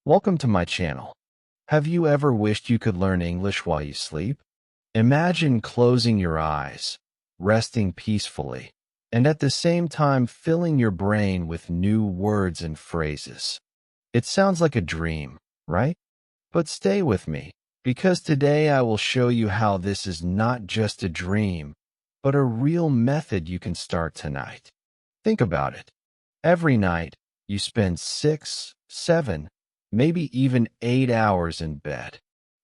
Welcome to my channel. Have you ever wished you could learn English while you sleep? Imagine closing your eyes, resting peacefully, and at the same time filling your brain with new words and phrases. It sounds like a dream, right? But stay with me, because today I will show you how this is not just a dream, but a real method you can start tonight. Think about it. Every night, you spend 6, 7, maybe even 8 hours in bed.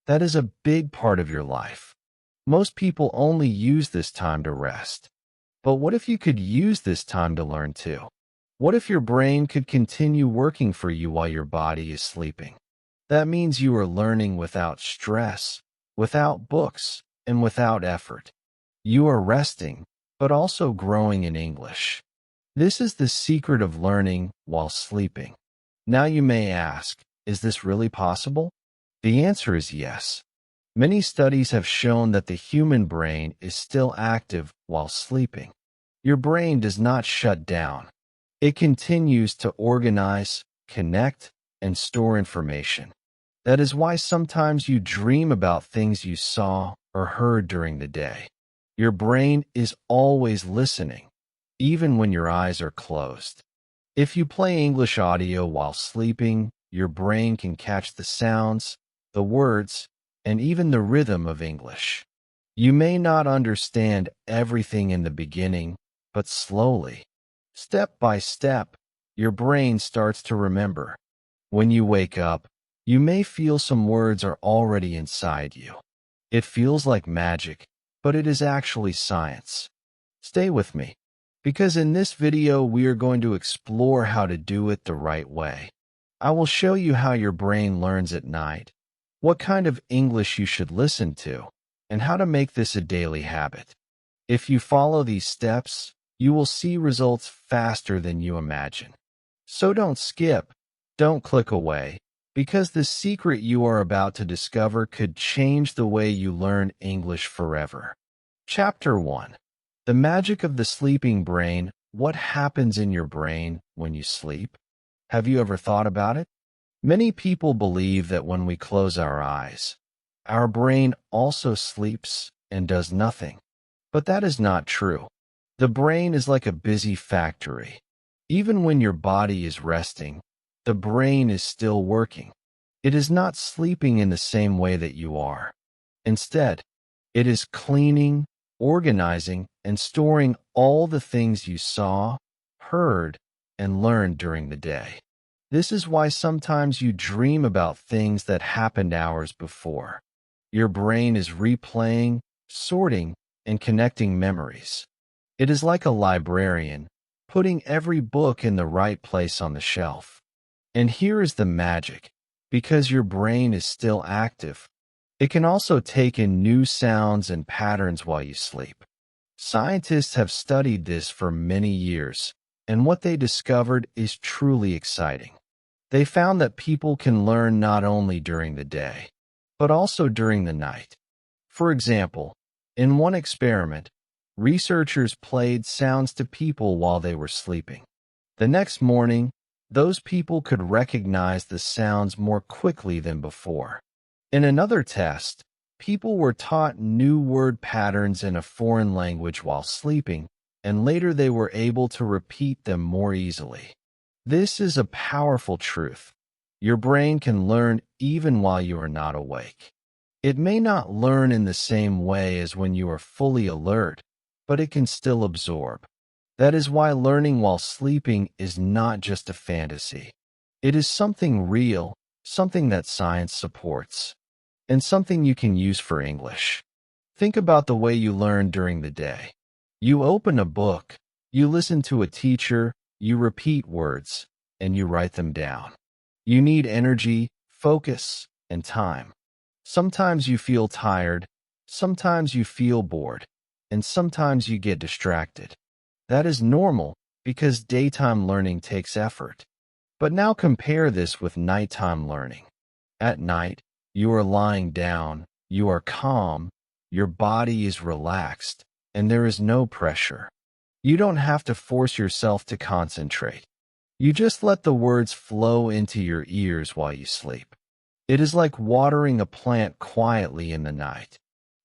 That is a big part of your life. Most people only use this time to rest. But what if you could use this time to learn too? What if your brain could continue working for you while your body is sleeping? That means you are learning without stress, without books, and without effort. You are resting, but also growing in English. This is the secret of learning while sleeping. Now you may ask, is this really possible? The answer is yes. Many studies have shown that the human brain is still active while sleeping. Your brain does not shut down. It continues to organize, connect, and store information. That is why sometimes you dream about things you saw or heard during the day. Your brain is always listening, even when your eyes are closed. If you play English audio while sleeping, your brain can catch the sounds, the words, and even the rhythm of English. You may not understand everything in the beginning, but slowly, step by step, your brain starts to remember. When you wake up, you may feel some words are already inside you. It feels like magic, but it is actually science. Stay with me, because in this video we are going to explore how to do it the right way. I will show you how your brain learns at night, what kind of English you should listen to, and how to make this a daily habit. If you follow these steps, you will see results faster than you imagine. So don't skip, don't click away, because the secret you are about to discover could change the way you learn English forever. Chapter 1. The magic of the sleeping brain. What happens in your brain when you sleep? Have you ever thought about it? Many people believe that when we close our eyes, our brain also sleeps and does nothing. But that is not true. The brain is like a busy factory. Even when your body is resting, the brain is still working. It is not sleeping in the same way that you are. Instead, it is cleaning, organizing, and storing all the things you saw, heard, and learned during the day. This is why sometimes you dream about things that happened hours before. Your brain is replaying, sorting, and connecting memories. It is like a librarian, putting every book in the right place on the shelf. And here is the magic. Because your brain is still active, it can also take in new sounds and patterns while you sleep. Scientists have studied this for many years, and what they discovered is truly exciting. They found that people can learn not only during the day, but also during the night. For example, in one experiment, researchers played sounds to people while they were sleeping. The next morning, those people could recognize the sounds more quickly than before. In another test, people were taught new word patterns in a foreign language while sleeping, and later they were able to repeat them more easily. This is a powerful truth. Your brain can learn even while you are not awake. It may not learn in the same way as when you are fully alert, but it can still absorb. That is why learning while sleeping is not just a fantasy. It is something real, something that science supports, and something you can use for English. Think about the way you learn during the day. You open a book, you listen to a teacher, you repeat words, and you write them down. You need energy, focus, and time. Sometimes you feel tired, sometimes you feel bored, and sometimes you get distracted. That is normal because daytime learning takes effort. But now compare this with nighttime learning. At night, you are lying down, you are calm, your body is relaxed, and there is no pressure. You don't have to force yourself to concentrate. You just let the words flow into your ears while you sleep. It is like watering a plant quietly in the night.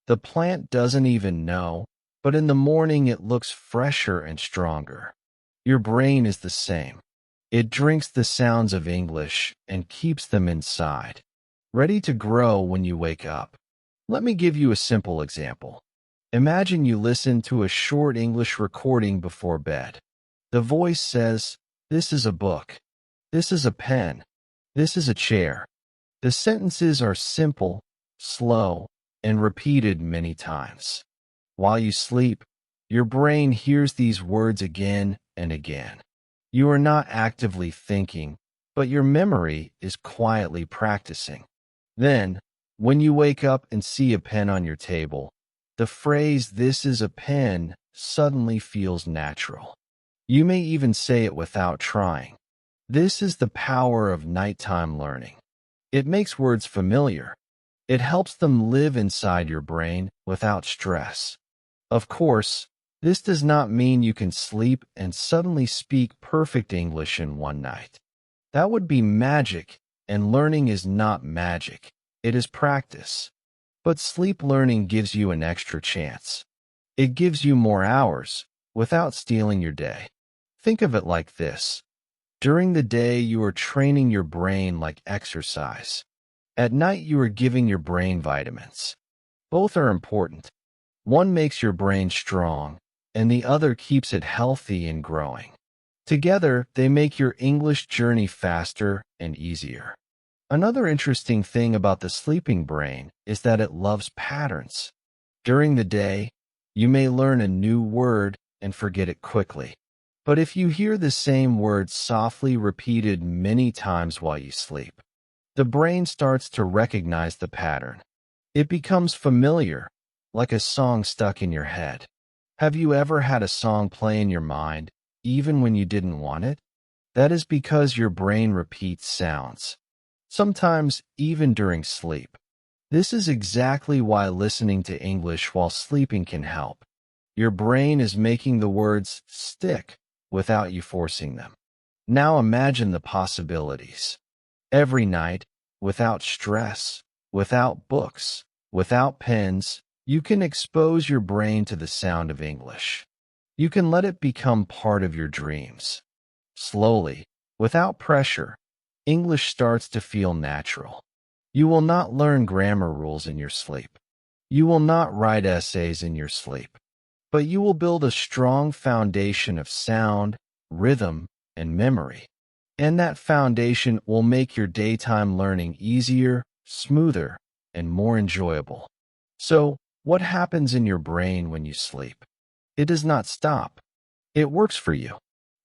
The plant doesn't even know, but in the morning it looks fresher and stronger. Your brain is the same. It drinks the sounds of English and keeps them inside, ready to grow when you wake up. Let me give you a simple example. Imagine you listen to a short English recording before bed. The voice says, "This is a book. This is a pen. This is a chair." The sentences are simple, slow, and repeated many times. While you sleep, your brain hears these words again and again. You are not actively thinking, but your memory is quietly practicing. Then, when you wake up and see a pen on your table, the phrase "this is a pen" suddenly feels natural. You may even say it without trying. This is the power of nighttime learning. It makes words familiar. It helps them live inside your brain without stress. Of course, this does not mean you can sleep and suddenly speak perfect English in one night. That would be magic, and learning is not magic. It is practice. But sleep learning gives you an extra chance. It gives you more hours without stealing your day. Think of it like this. During the day, you are training your brain like exercise. At night, you are giving your brain vitamins. Both are important. One makes your brain strong, and the other keeps it healthy and growing. Together, they make your English journey faster and easier. Another interesting thing about the sleeping brain is that it loves patterns. During the day, you may learn a new word and forget it quickly. But if you hear the same word softly repeated many times while you sleep, the brain starts to recognize the pattern. It becomes familiar, like a song stuck in your head. Have you ever had a song play in your mind, even when you didn't want it? That is because your brain repeats sounds, sometimes even during sleep. This is exactly why listening to English while sleeping can help. Your brain is making the words stick without you forcing them. Now imagine the possibilities. Every night, without stress, without books, without pens, you can expose your brain to the sound of English. You can let it become part of your dreams. Slowly, without pressure, English starts to feel natural. You will not learn grammar rules in your sleep. You will not write essays in your sleep. But you will build a strong foundation of sound, rhythm, and memory. And that foundation will make your daytime learning easier, smoother, and more enjoyable. So, what happens in your brain when you sleep? It does not stop. It works for you.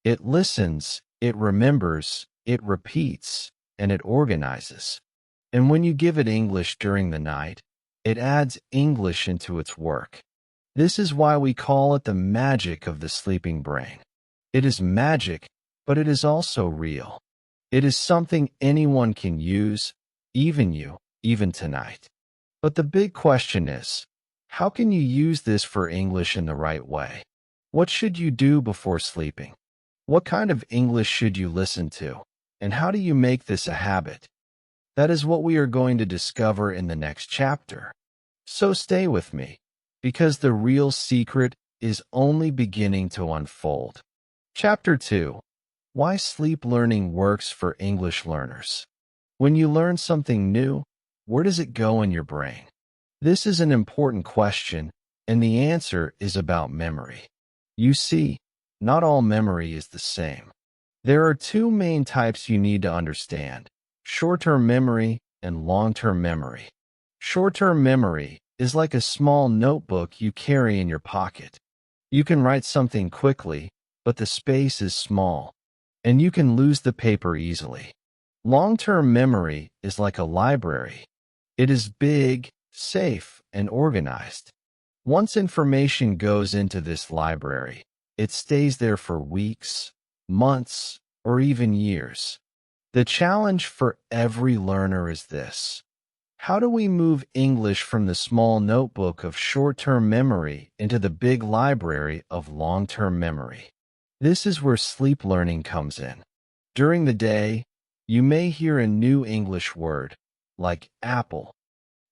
It listens, it remembers, it repeats, and it organizes. And when you give it English during the night, it adds English into its work. This is why we call it the magic of the sleeping brain. It is magic, but it is also real. It is something anyone can use, even you, even tonight. But the big question is, how can you use this for English in the right way? What should you do before sleeping? What kind of English should you listen to? And how do you make this a habit? That is what we are going to discover in the next chapter. So stay with me, because the real secret is only beginning to unfold. Chapter 2. Why Sleep Learning Works for English Learners. When you learn something new, where does it go in your brain? This is an important question, and the answer is about memory. You see, not all memory is the same. There are two main types you need to understand: short-term memory and long-term memory. Short-term memory is like a small notebook you carry in your pocket. You can write something quickly, but the space is small, and you can lose the paper easily. Long-term memory is like a library. It is big, safe, and organized. Once information goes into this library, it stays there for weeks, months, or even years. The challenge for every learner is this: how do we move English from the small notebook of short-term memory into the big library of long-term memory? This is where sleep learning comes in. During the day, you may hear a new English word, like apple.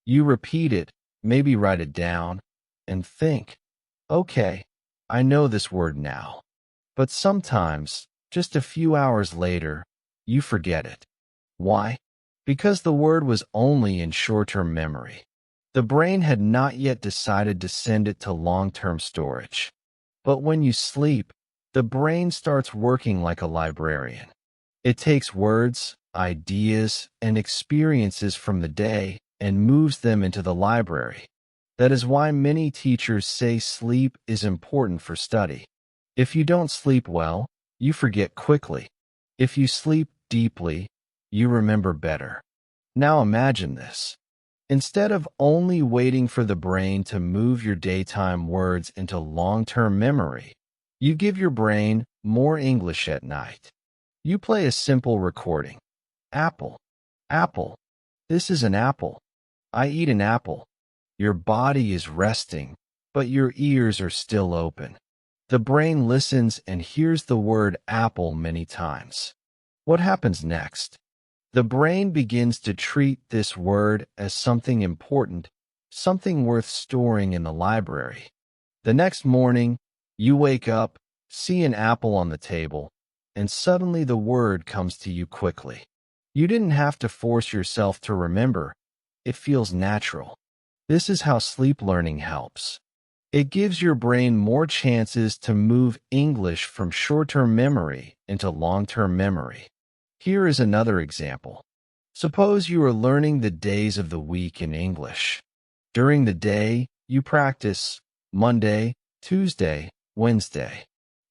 You repeat it, maybe write it down, and think, okay, I know this word now. But sometimes, just a few hours later, you forget it. Why? Because the word was only in short-term memory. The brain had not yet decided to send it to long-term storage. But when you sleep, the brain starts working like a librarian. It takes words, ideas, and experiences from the day and moves them into the library. That is why many teachers say sleep is important for study. If you don't sleep well, you forget quickly. If you sleep deeply, you remember better. Now imagine this. Instead of only waiting for the brain to move your daytime words into long-term memory, you give your brain more English at night. You play a simple recording. Apple. Apple. This is an apple. I eat an apple. Your body is resting, but your ears are still open. The brain listens and hears the word apple many times. What happens next? The brain begins to treat this word as something important, something worth storing in the library. The next morning, you wake up, see an apple on the table, and suddenly the word comes to you quickly. You didn't have to force yourself to remember. It feels natural. This is how sleep learning helps. It gives your brain more chances to move English from short-term memory into long-term memory. Here is another example. Suppose you are learning the days of the week in English. During the day, you practice Monday, Tuesday, Wednesday.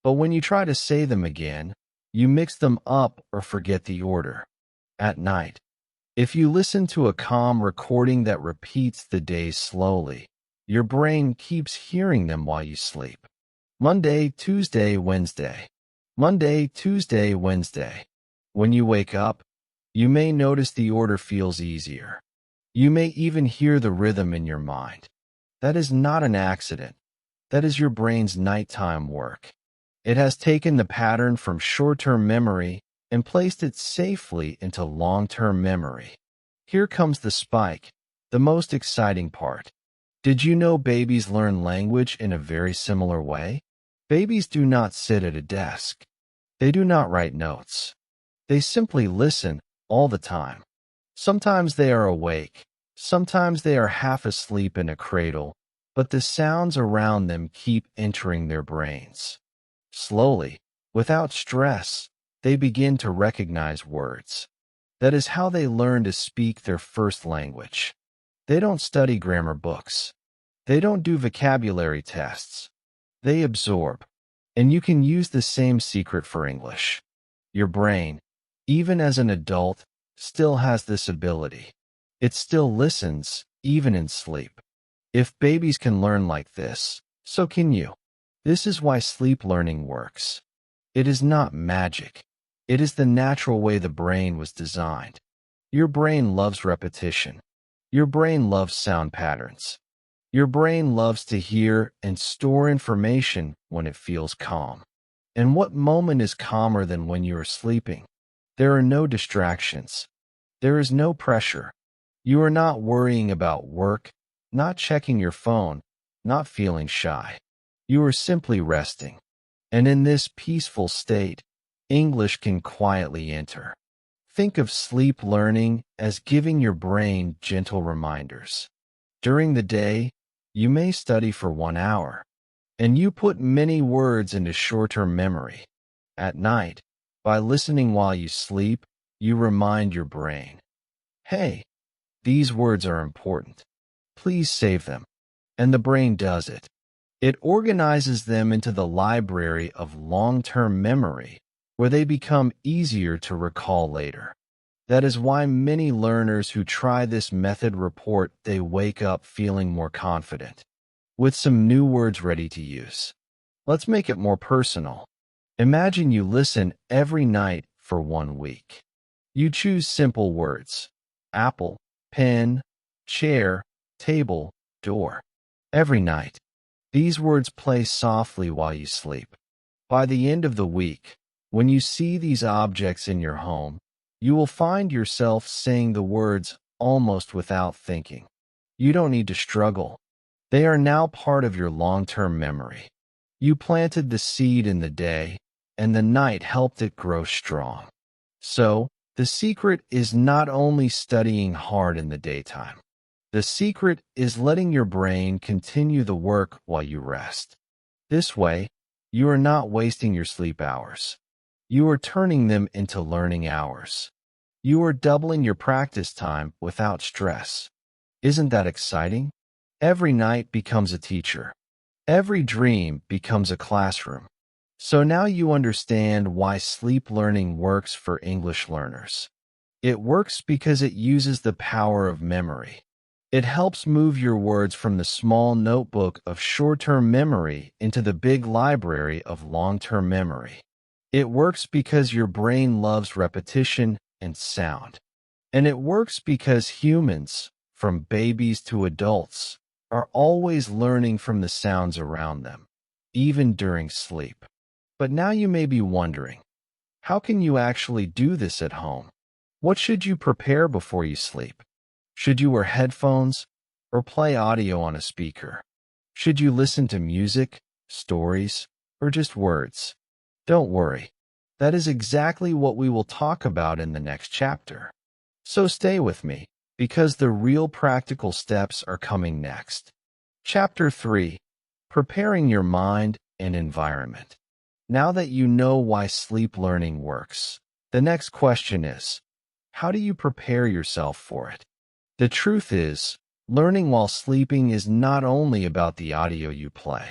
But when you try to say them again, you mix them up or forget the order. At night, if you listen to a calm recording that repeats the days slowly, your brain keeps hearing them while you sleep. Monday, Tuesday, Wednesday. Monday, Tuesday, Wednesday. When you wake up, you may notice the order feels easier. You may even hear the rhythm in your mind. That is not an accident. That is your brain's nighttime work. It has taken the pattern from short-term memory and placed it safely into long-term memory. Here comes the spike, the most exciting part. Did you know babies learn language in a very similar way? Babies do not sit at a desk. They do not write notes. They simply listen all the time. Sometimes they are awake. Sometimes they are half asleep in a cradle, but the sounds around them keep entering their brains. Slowly, without stress, they begin to recognize words. That is how they learn to speak their first language. They don't study grammar books. They don't do vocabulary tests. They absorb. And you can use the same secret for English. Your brain, even as an adult, still has this ability. It still listens, even in sleep. If babies can learn like this, so can you. This is why sleep learning works. It is not magic. It is the natural way the brain was designed. Your brain loves repetition. Your brain loves sound patterns. Your brain loves to hear and store information when it feels calm. And what moment is calmer than when you are sleeping? There are no distractions. There is no pressure. You are not worrying about work, not checking your phone, not feeling shy. You are simply resting. And in this peaceful state, English can quietly enter. Think of sleep learning as giving your brain gentle reminders. During the day, you may study for 1 hour, and you put many words into short-term memory. At night, by listening while you sleep, you remind your brain, hey, these words are important. Please save them. And the brain does it. It organizes them into the library of long-term memory, where they become easier to recall later. That is why many learners who try this method report they wake up feeling more confident, with some new words ready to use. Let's make it more personal. Imagine you listen every night for 1 week. You choose simple words: apple, pen, chair, table, door. Every night, these words play softly while you sleep. By the end of the week, When you see these objects in your home, you will find yourself saying the words almost without thinking. You don't need to struggle. They are now part of your long-term memory. You planted the seed in the day, and the night helped it grow strong. So, the secret is not only studying hard in the daytime. The secret is letting your brain continue the work while you rest. This way, you are not wasting your sleep hours. You are turning them into learning hours. You are doubling your practice time without stress. Isn't that exciting? Every night becomes a teacher. Every dream becomes a classroom. So now you understand why sleep learning works for English learners. It works because it uses the power of memory. It helps move your words from the small notebook of short-term memory into the big library of long-term memory. It works because your brain loves repetition and sound. And it works because humans, from babies to adults, are always learning from the sounds around them, even during sleep. But now you may be wondering, how can you actually do this at home? What should you prepare before you sleep? Should you wear headphones or play audio on a speaker? Should you listen to music, stories, or just words? Don't worry. That is exactly what we will talk about in the next chapter. So stay with me, because the real practical steps are coming next. Chapter 3. Preparing your mind and environment. Now that you know why sleep learning works, the next question is, how do you prepare yourself for it? The truth is, learning while sleeping is not only about the audio you play.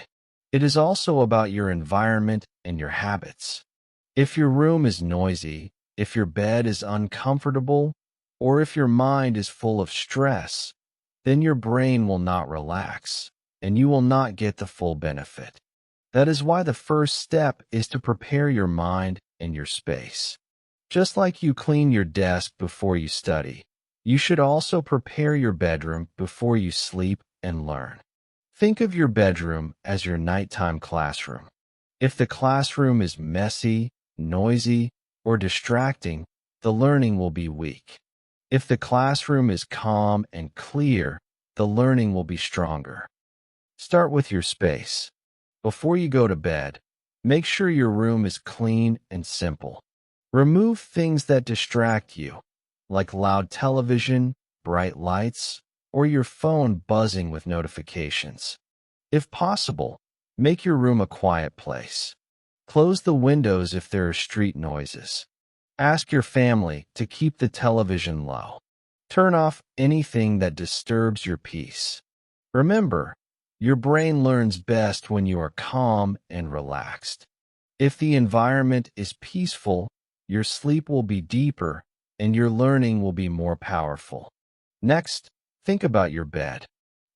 It is also about your environment and your habits. If your room is noisy, if your bed is uncomfortable, or if your mind is full of stress, then your brain will not relax, and you will not get the full benefit. That is why the first step is to prepare your mind and your space. Just like you clean your desk before you study, you should also prepare your bedroom before you sleep and learn. Think of your bedroom as your nighttime classroom. If the classroom is messy, noisy, or distracting, the learning will be weak. If the classroom is calm and clear, the learning will be stronger. Start with your space. Before you go to bed, make sure your room is clean and simple. Remove things that distract you, like loud television, bright lights, or your phone buzzing with notifications. If possible, make your room a quiet place. Close the windows if there are street noises. Ask your family to keep the television low. Turn off anything that disturbs your peace. Remember, your brain learns best when you are calm and relaxed. If the environment is peaceful, your sleep will be deeper and your learning will be more powerful. Next, think about your bed.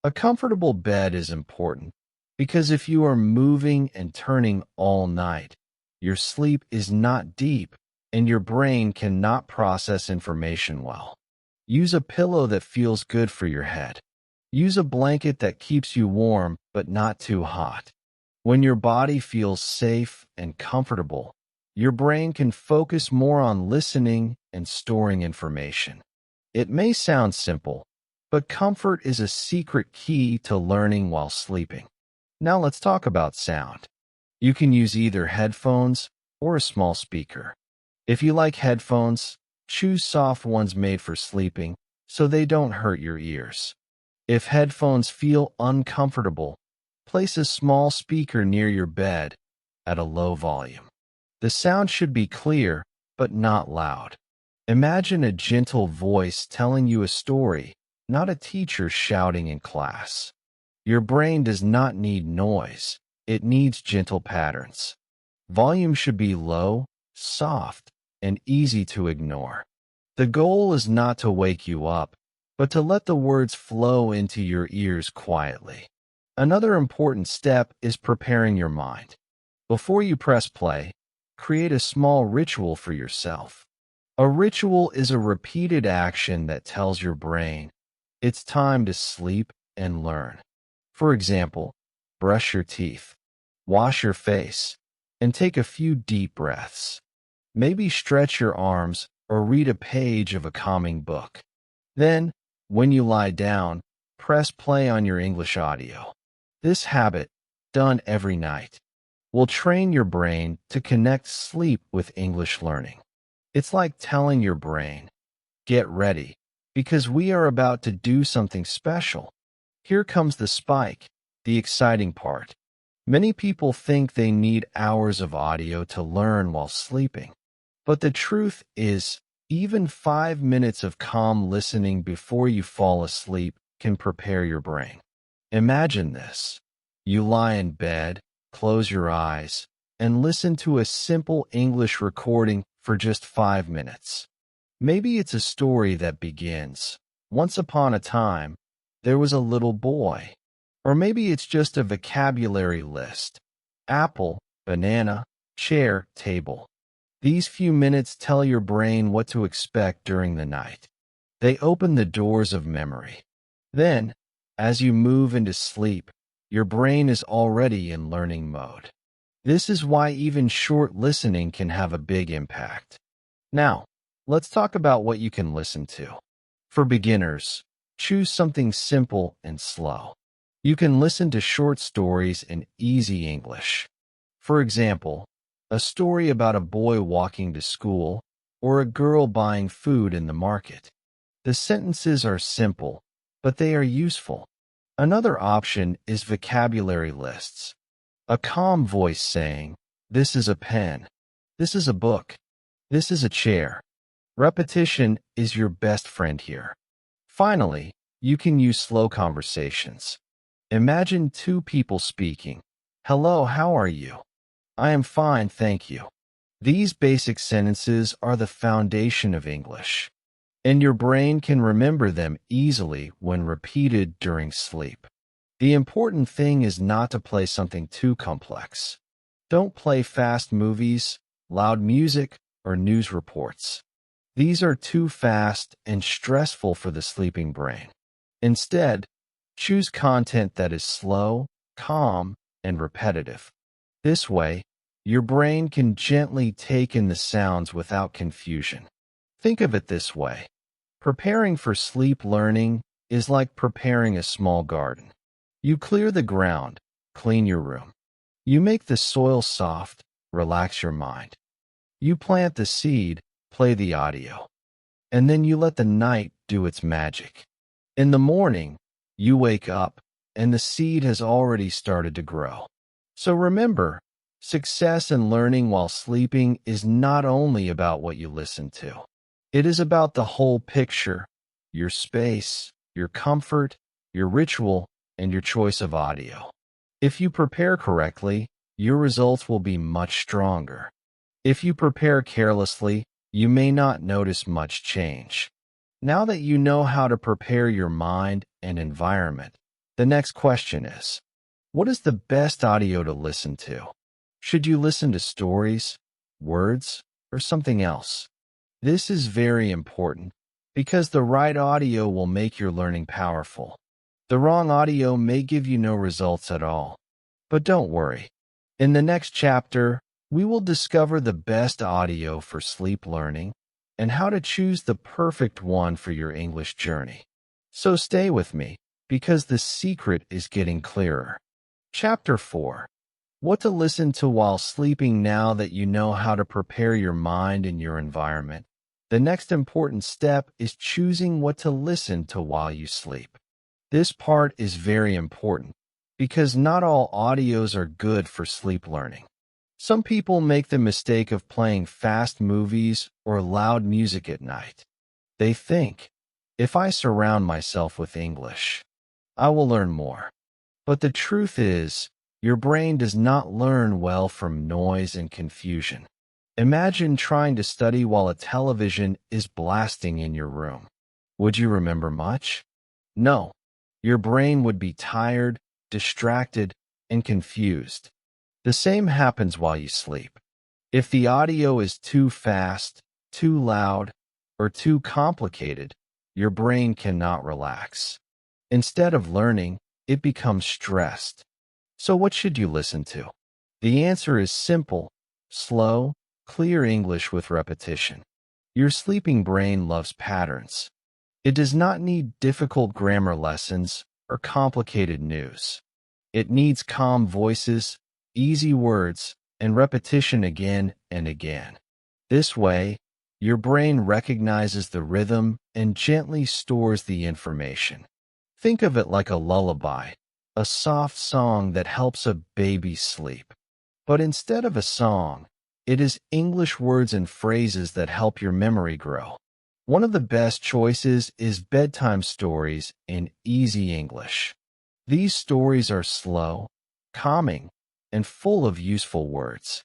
A comfortable bed is important because if you are moving and turning all night, your sleep is not deep and your brain cannot process information well. Use a pillow that feels good for your head. Use a blanket that keeps you warm but not too hot. When your body feels safe and comfortable, your brain can focus more on listening and storing information. It may sound simple, but comfort is a secret key to learning while sleeping. Now let's talk about sound. You can use either headphones or a small speaker. If you like headphones, choose soft ones made for sleeping so they don't hurt your ears. If headphones feel uncomfortable, place a small speaker near your bed at a low volume. The sound should be clear, but not loud. Imagine a gentle voice telling you a story, not a teacher shouting in class. Your brain does not need noise. It needs gentle patterns. Volume should be low, soft, and easy to ignore. The goal is not to wake you up, but to let the words flow into your ears quietly. Another important step is preparing your mind. Before you press play, create a small ritual for yourself. A ritual is a repeated action that tells your brain, it's time to sleep and learn. For example, brush your teeth, wash your face, and take a few deep breaths. Maybe stretch your arms or read a page of a calming book. Then, when you lie down, press play on your English audio. This habit, done every night, will train your brain to connect sleep with English learning. It's like telling your brain, get ready, because we are about to do something special. Here comes the spike, the exciting part. Many people think they need hours of audio to learn while sleeping. But the truth is, even 5 minutes of calm listening before you fall asleep can prepare your brain. Imagine this. You lie in bed, close your eyes, and listen to a simple English recording for just 5 minutes. Maybe it's a story that begins, "Once upon a time, there was a little boy." Or maybe it's just a vocabulary list. Apple, banana, chair, table. These few minutes tell your brain what to expect during the night. They open the doors of memory. Then, as you move into sleep, your brain is already in learning mode. This is why even short listening can have a big impact. Now, let's talk about what you can listen to. For beginners, choose something simple and slow. You can listen to short stories in easy English. For example, a story about a boy walking to school or a girl buying food in the market. The sentences are simple, but they are useful. Another option is vocabulary lists. A calm voice saying, "This is a pen. This is a book. This is a chair." Repetition is your best friend here. Finally, you can use slow conversations. Imagine two people speaking. "Hello, how are you?" "I am fine, thank you." These basic sentences are the foundation of English, and your brain can remember them easily when repeated during sleep. The important thing is not to play something too complex. Don't play fast movies, loud music, or news reports. These are too fast and stressful for the sleeping brain. Instead, choose content that is slow, calm, and repetitive. This way, your brain can gently take in the sounds without confusion. Think of it this way. Preparing for sleep learning is like preparing a small garden. You clear the ground, clean your room. You make the soil soft, relax your mind. You plant the seed, play the audio. And then you let the night do its magic. In the morning, you wake up, and the seed has already started to grow. So remember, success in learning while sleeping is not only about what you listen to. It is about the whole picture, your space, your comfort, your ritual, and your choice of audio. If you prepare correctly, your results will be much stronger. If you prepare carelessly, you may not notice much change. Now that you know how to prepare your mind and environment, the next question is, what is the best audio to listen to? Should you listen to stories, words, or something else? This is very important because the right audio will make your learning powerful. The wrong audio may give you no results at all. But don't worry. In the next chapter, we will discover the best audio for sleep learning and how to choose the perfect one for your English journey. So stay with me, because the secret is getting clearer. Chapter 4. What to listen to while sleeping. Now that you know how to prepare your mind and your environment, the next important step is choosing what to listen to while you sleep. This part is very important because not all audios are good for sleep learning. Some people make the mistake of playing fast movies or loud music at night. They think, if I surround myself with English, I will learn more. But the truth is, your brain does not learn well from noise and confusion. Imagine trying to study while a television is blasting in your room. Would you remember much? No. Your brain would be tired, distracted, and confused. The same happens while you sleep. If the audio is too fast, too loud, or too complicated, your brain cannot relax. Instead of learning, it becomes stressed. So what should you listen to? The answer is simple, slow, Clear English with repetition. Your sleeping brain loves patterns. It does not need difficult grammar lessons or complicated news. It needs calm voices, easy words, and repetition again and again. This way, your brain recognizes the rhythm and gently stores the information. Think of it like a lullaby, a soft song that helps a baby sleep. But instead of a song, it is English words and phrases that help your memory grow. One of the best choices is bedtime stories in easy English. These stories are slow, calming, and full of useful words.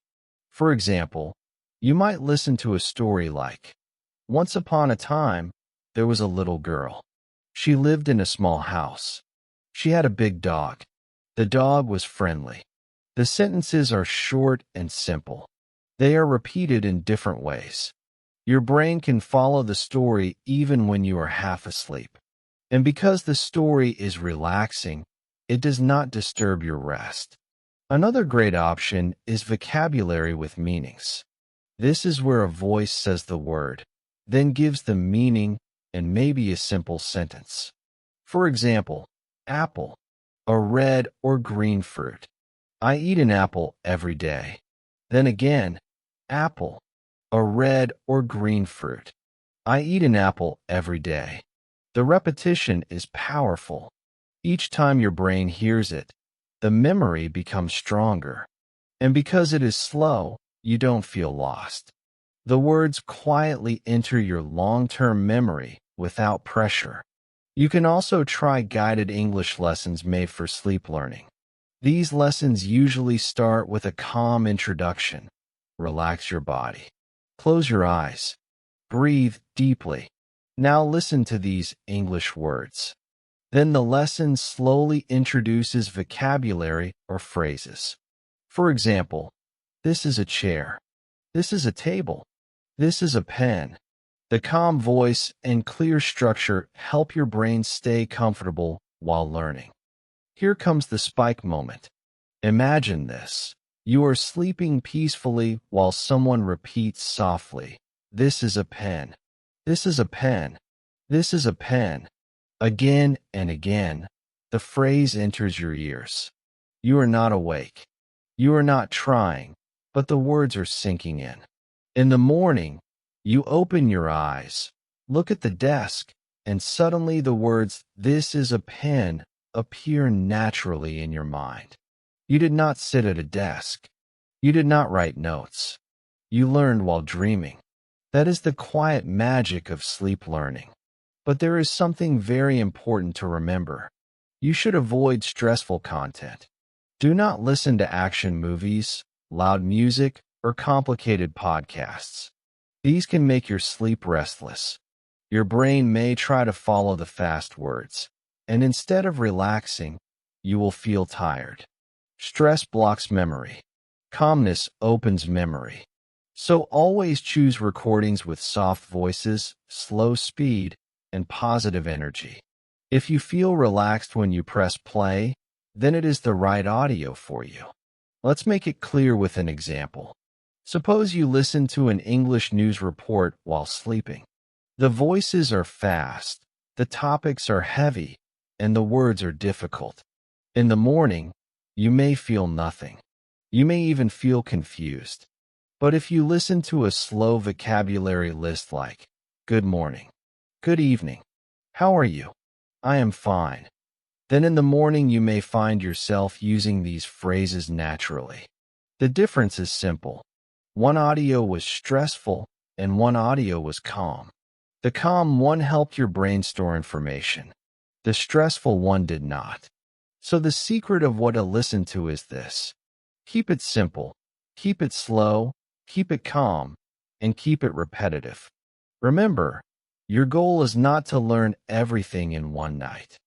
For example, you might listen to a story like, Once upon a time, there was a little girl. She lived in a small house. She had a big dog. The dog was friendly. The sentences are short and simple. They are repeated in different ways. Your brain can follow the story even when you are half asleep. And because the story is relaxing, it does not disturb your rest. Another great option is vocabulary with meanings. This is where a voice says the word, then gives the meaning and maybe a simple sentence. For example, apple, a red or green fruit. I eat an apple every day. Then again, apple, a red or green fruit. I eat an apple every day. The repetition is powerful. Each time your brain hears it, the memory becomes stronger. And because it is slow, you don't feel lost. The words quietly enter your long-term memory without pressure. You can also try guided English lessons made for sleep learning. These lessons usually start with a calm introduction. Relax your body. Close your eyes. Breathe deeply. Now listen to these English words. Then the lesson slowly introduces vocabulary or phrases. For example, this is a chair. This is a table. This is a pen. The calm voice and clear structure help your brain stay comfortable while learning. Here comes the spike moment. Imagine this. You are sleeping peacefully while someone repeats softly, "This is a pen. This is a pen. This is a pen." Again and again, the phrase enters your ears. You are not awake. You are not trying, but the words are sinking in. In the morning, you open your eyes, look at the desk, and suddenly the words, "This is a pen," appear naturally in your mind. You did not sit at a desk. You did not write notes. You learned while dreaming. That is the quiet magic of sleep learning. But there is something very important to remember. You should avoid stressful content. Do not listen to action movies, loud music, or complicated podcasts. These can make your sleep restless. Your brain may try to follow the fast words, and instead of relaxing, you will feel tired. Stress blocks memory. Calmness opens memory. So always choose recordings with soft voices, slow speed, and positive energy. If you feel relaxed when you press play, then it is the right audio for you. Let's make it clear with an example. Suppose you listen to an English news report while sleeping. The voices are fast, the topics are heavy, and the words are difficult. In the morning, you may feel nothing. You may even feel confused. But if you listen to a slow vocabulary list like, "Good morning," "Good evening," "How are you?" "I am fine," then in the morning you may find yourself using these phrases naturally. The difference is simple. One audio was stressful and one audio was calm. The calm one helped your brain store information. The stressful one did not. So the secret of what to listen to is this. Keep it simple, keep it slow, keep it calm, and keep it repetitive. Remember, your goal is not to learn everything in one night.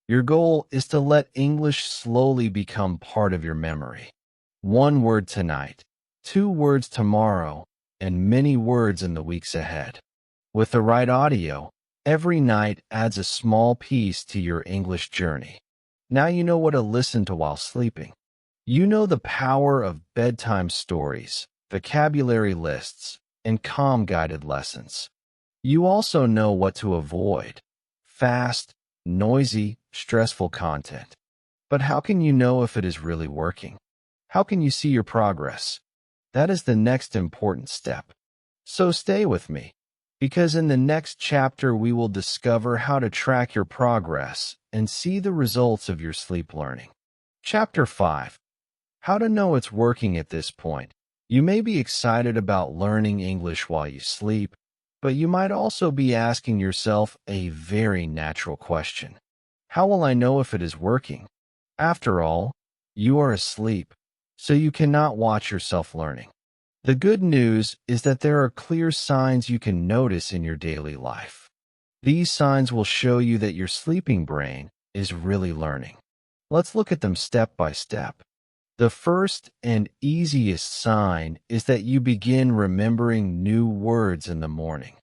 Your goal is to let English slowly become part of your memory. One word tonight, 2 words tomorrow, and many words in the weeks ahead. With the right audio, every night adds a small piece to your English journey. Now you know what to listen to while sleeping. You know the power of bedtime stories, vocabulary lists, and calm guided lessons. You also know what to avoid: fast, noisy, stressful content. But how can you know if it is really working? How can you see your progress? That is the next important step. So stay with me, because in the next chapter we will discover how to track your progress and see the results of your sleep learning. Chapter 5. How to know it's working at this point. You may be excited about learning English while you sleep, but you might also be asking yourself a very natural question. How will I know if it is working? After all, you are asleep, so you cannot watch yourself learning. The good news is that there are clear signs you can notice in your daily life. These signs will show you that your sleeping brain is really learning. Let's look at them step by step. The first and easiest sign is that you begin remembering new words in the morning.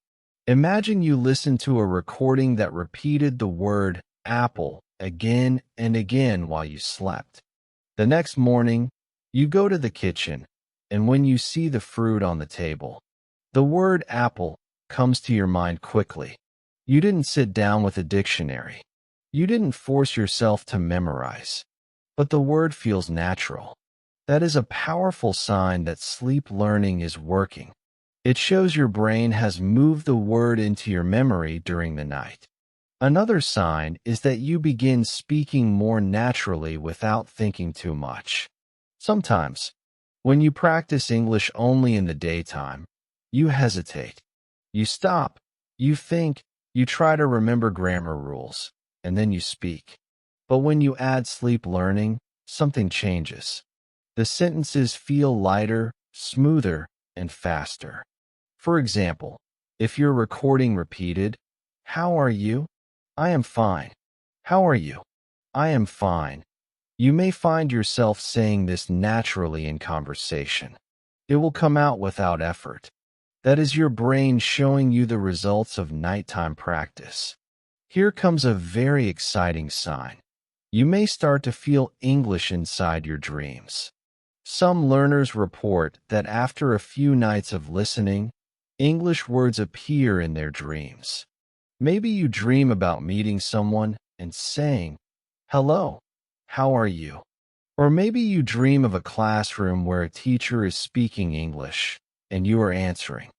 Imagine you listen to a recording that repeated the word apple again and again while you slept. The next morning, you go to the kitchen, and when you see the fruit on the table, the word apple comes to your mind quickly. You didn't sit down with a dictionary. You didn't force yourself to memorize, but the word feels natural. That is a powerful sign that sleep learning is working. It shows your brain has moved the word into your memory during the night. Another sign is that you begin speaking more naturally without thinking too much. Sometimes, when you practice English only in the daytime, you hesitate. You stop, you think, you try to remember grammar rules, and then you speak. But when you add sleep learning, something changes. The sentences feel lighter, smoother, and faster. For example, if your recording repeated, "How are you?" "I am fine." "How are you?" "I am fine." You may find yourself saying this naturally in conversation. It will come out without effort. That is your brain showing you the results of nighttime practice. Here comes a very exciting sign. You may start to feel English inside your dreams. Some learners report that after a few nights of listening, English words appear in their dreams. Maybe you dream about meeting someone and saying, "Hello, how are you?" Or maybe you dream of a classroom where a teacher is speaking English and you are answering.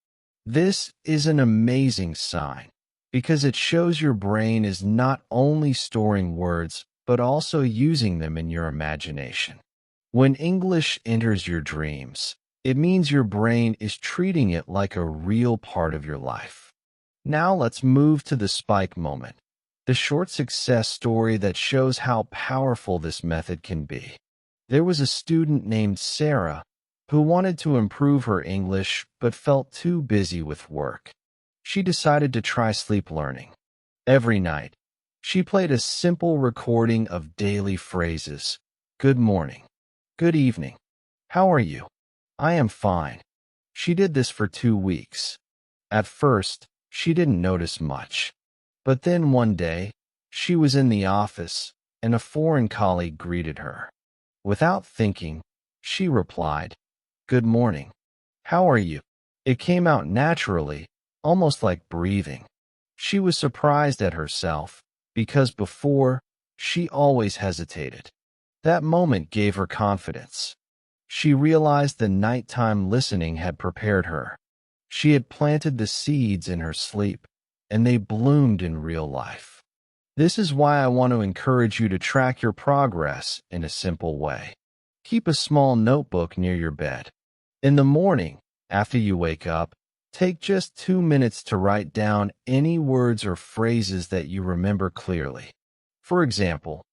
This is an amazing sign because it shows your brain is not only storing words but also using them in your imagination. When English enters your dreams, it means your brain is treating it like a real part of your life. Now let's move to the spike moment, the short success story that shows how powerful this method can be. There was a student named Sarah who wanted to improve her English but felt too busy with work. She decided to try sleep learning. Every night, she played a simple recording of daily phrases. "Good morning." "Good evening." "How are you?" "I am fine." She did this for 2 weeks. At first, she didn't notice much. But then one day, she was in the office, and a foreign colleague greeted her. Without thinking, she replied, "Good morning. How are you?" It came out naturally, almost like breathing. She was surprised at herself, because before, she always hesitated. That moment gave her confidence. She realized the nighttime listening had prepared her. She had planted the seeds in her sleep, and they bloomed in real life. This is why I want to encourage you to track your progress in a simple way. Keep a small notebook near your bed. In the morning, after you wake up, take just 2 minutes to write down any words or phrases that you remember clearly. For example,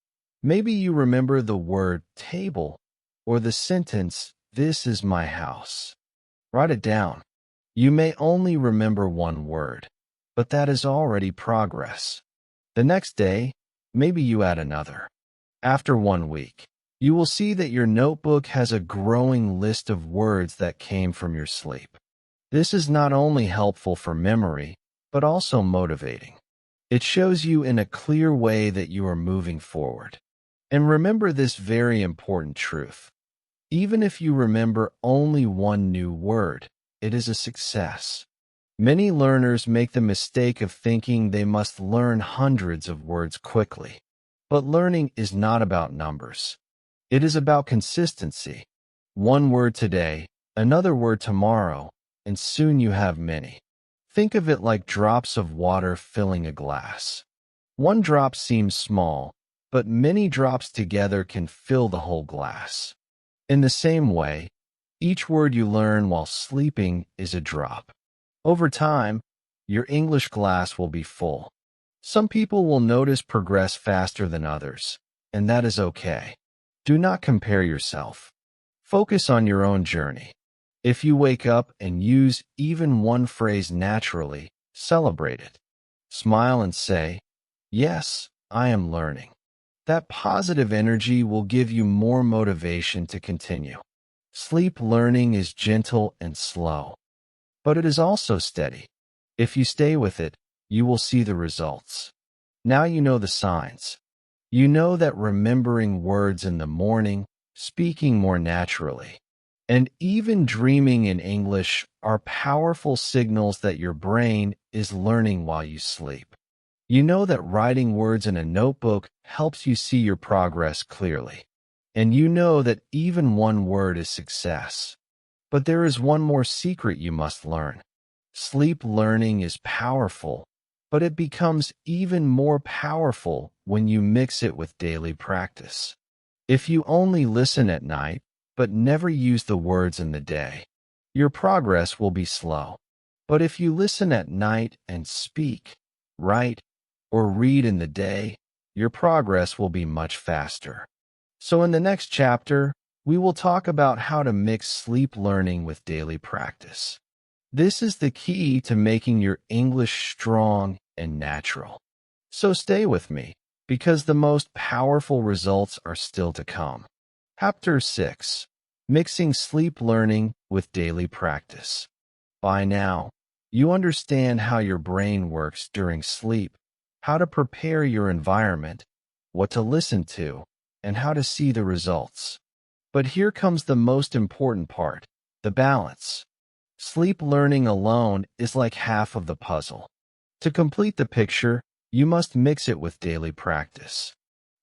maybe you remember the word table or the sentence, "This is my house." Write it down. You may only remember one word, but that is already progress. The next day, maybe you add another. After 1 week, you will see that your notebook has a growing list of words that came from your sleep. This is not only helpful for memory, but also motivating. It shows you in a clear way that you are moving forward. And remember this very important truth. Even if you remember only one new word, it is a success. Many learners make the mistake of thinking they must learn hundreds of words quickly. But learning is not about numbers. It is about consistency. One word today, another word tomorrow, and soon you have many. Think of it like drops of water filling a glass. One drop seems small, but many drops together can fill the whole glass. In the same way, each word you learn while sleeping is a drop. Over time, your English glass will be full. Some people will notice progress faster than others, and that is okay. Do not compare yourself. Focus on your own journey. If you wake up and use even one phrase naturally, celebrate it. Smile and say, "Yes, I am learning." That positive energy will give you more motivation to continue. Sleep learning is gentle and slow, but it is also steady. If you stay with it, you will see the results. Now you know the signs. You know that remembering words in the morning, speaking more naturally, and even dreaming in English are powerful signals that your brain is learning while you sleep. You know that writing words in a notebook helps you see your progress clearly. And you know that even one word is success. But there is one more secret you must learn. Sleep learning is powerful, but it becomes even more powerful when you mix it with daily practice. If you only listen at night, but never use the words in the day, your progress will be slow. But if you listen at night and speak, write, or read in the day, your progress will be much faster. So in the next chapter, we will talk about how to mix sleep learning with daily practice. This is the key to making your English strong and natural. So stay with me, because the most powerful results are still to come. Chapter 6. Mixing Sleep Learning with Daily Practice. By now, you understand how your brain works during sleep, how to prepare your environment, what to listen to, and how to see the results. But here comes the most important part, the balance. Sleep learning alone is like half of the puzzle. To complete the picture, you must mix it with daily practice.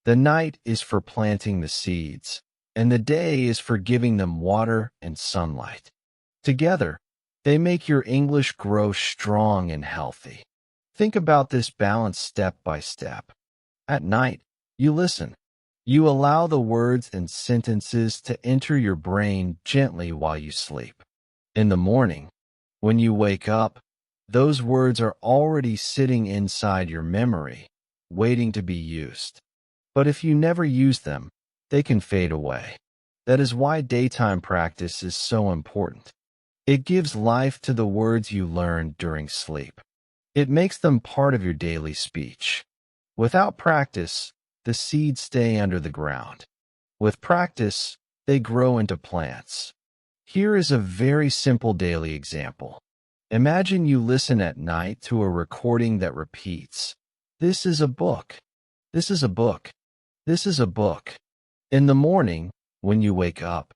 The night is for planting the seeds, and the day is for giving them water and sunlight. Together, they make your English grow strong and healthy. Think about this balance step by step. At night, you listen. You allow the words and sentences to enter your brain gently while you sleep. In the morning, when you wake up, those words are already sitting inside your memory, waiting to be used. But if you never use them, they can fade away. That is why daytime practice is so important. It gives life to the words you learn during sleep. It makes them part of your daily speech. Without practice, the seeds stay under the ground. With practice, they grow into plants. Here is a very simple daily example. Imagine you listen at night to a recording that repeats, "This is a book. This is a book. This is a book." In the morning, when you wake up,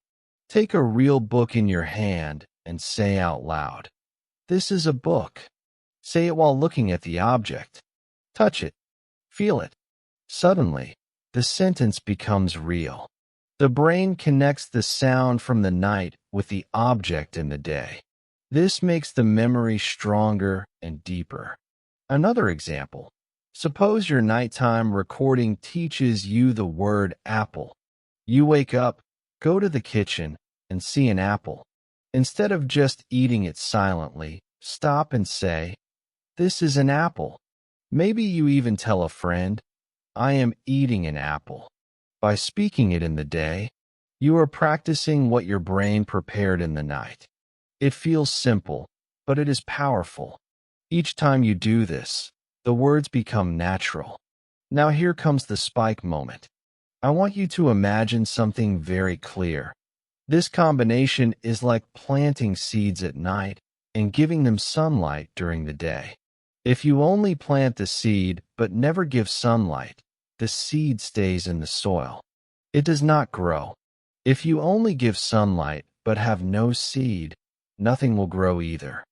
take a real book in your hand and say out loud, "This is a book." Say it while looking at the object. Touch it. Feel it. Suddenly, the sentence becomes real. The brain connects the sound from the night with the object in the day. This makes the memory stronger and deeper. Another example. Suppose your nighttime recording teaches you the word apple. You wake up, go to the kitchen, and see an apple. Instead of just eating it silently, stop and say, "This is an apple." Maybe you even tell a friend, "I am eating an apple." By speaking it in the day, you are practicing what your brain prepared in the night. It feels simple, but it is powerful. Each time you do this, the words become natural. Now here comes the spike moment. I want you to imagine something very clear. This combination is like planting seeds at night and giving them sunlight during the day. If you only plant the seed but never give sunlight, the seed stays in the soil. It does not grow. If you only give sunlight but have no seed, nothing will grow either.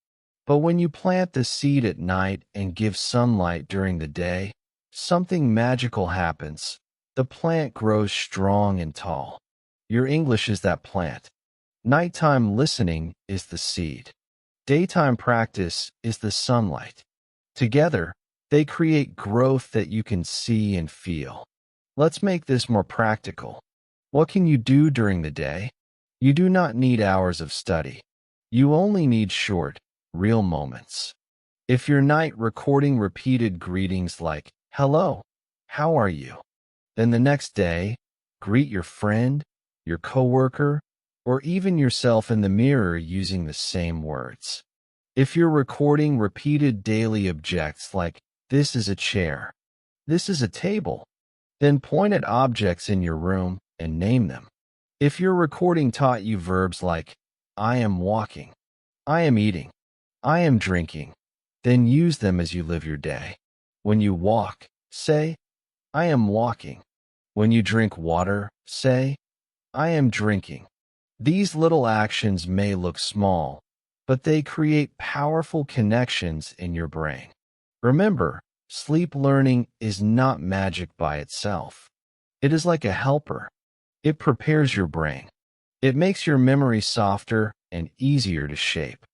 But when you plant the seed at night and give sunlight during the day, something magical happens. The plant grows strong and tall. Your English is that plant. Nighttime listening is the seed. Daytime practice is the sunlight. Together, they create growth that you can see and feel. Let's make this more practical. What can you do during the day? You do not need hours of study. You only need short, real moments. If your night recording repeated greetings like, "Hello, how are you?" Then the next day, greet your friend, your coworker, or even yourself in the mirror using the same words. If you're recording repeated daily objects like, "This is a chair," "This is a table," then point at objects in your room and name them. If your recording taught you verbs like, "I am walking," "I am eating," "I am drinking," then use them as you live your day. When you walk, say, "I am walking." When you drink water, say, "I am drinking." These little actions may look small, but they create powerful connections in your brain. Remember, sleep learning is not magic by itself. It is like a helper. It prepares your brain. It makes your memory softer and easier to shape.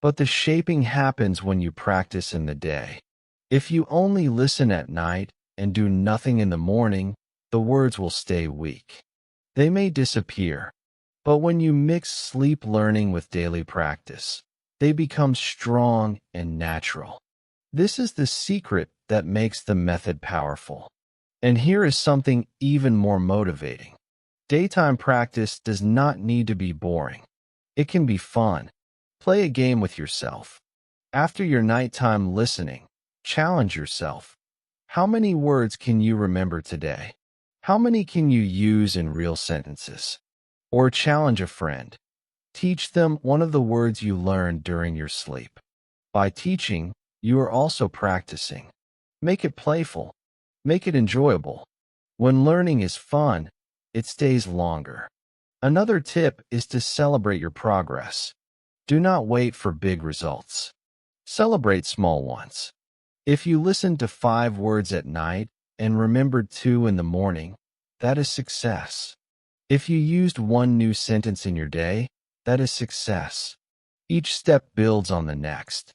But the shaping happens when you practice in the day. If you only listen at night and do nothing in the morning, the words will stay weak. They may disappear. But when you mix sleep learning with daily practice, they become strong and natural. This is the secret that makes the method powerful. And here is something even more motivating. Daytime practice does not need to be boring. It can be fun. Play a game with yourself. After your nighttime listening, challenge yourself. How many words can you remember today? How many can you use in real sentences? Or challenge a friend. Teach them one of the words you learned during your sleep. By teaching, you are also practicing. Make it playful. Make it enjoyable. When learning is fun, it stays longer. Another tip is to celebrate your progress. Do not wait for big results. Celebrate small ones. If you listened to 5 words at night and remembered 2 in the morning, that is success. If you used 1 new sentence in your day, that is success. Each step builds on the next.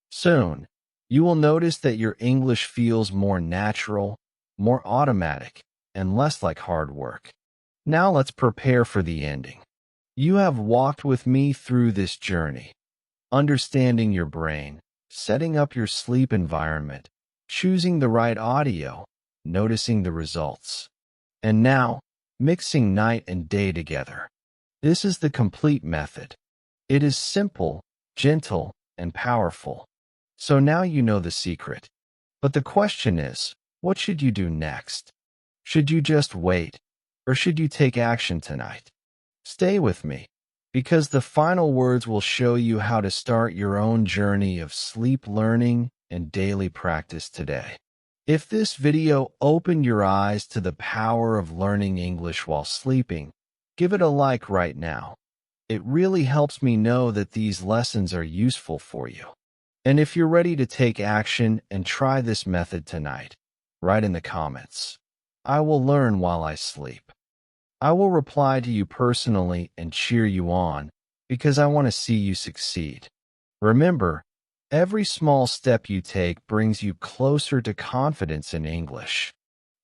Soon, you will notice that your English feels more natural, more automatic, and less like hard work. Now let's prepare for the ending. You have walked with me through this journey, understanding your brain, setting up your sleep environment, choosing the right audio, noticing the results. And now, mixing night and day together. This is the complete method. It is simple, gentle, and powerful. So now you know the secret. But the question is, what should you do next? Should you just wait, or should you take action tonight? Stay with me, because the final words will show you how to start your own journey of sleep learning and daily practice today. If this video opened your eyes to the power of learning English while sleeping, give it a like right now. It really helps me know that these lessons are useful for you. And if you're ready to take action and try this method tonight, write in the comments, "I will learn while I sleep." I will reply to you personally and cheer you on because I want to see you succeed. Remember, every small step you take brings you closer to confidence in English.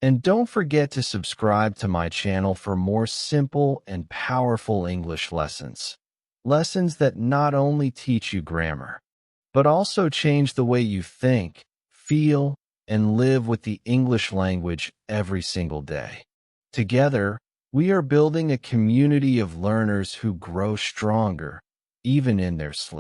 And don't forget to subscribe to my channel for more simple and powerful English lessons. Lessons that not only teach you grammar, but also change the way you think, feel, and live with the English language every single day. Together, we are building a community of learners who grow stronger, even in their sleep.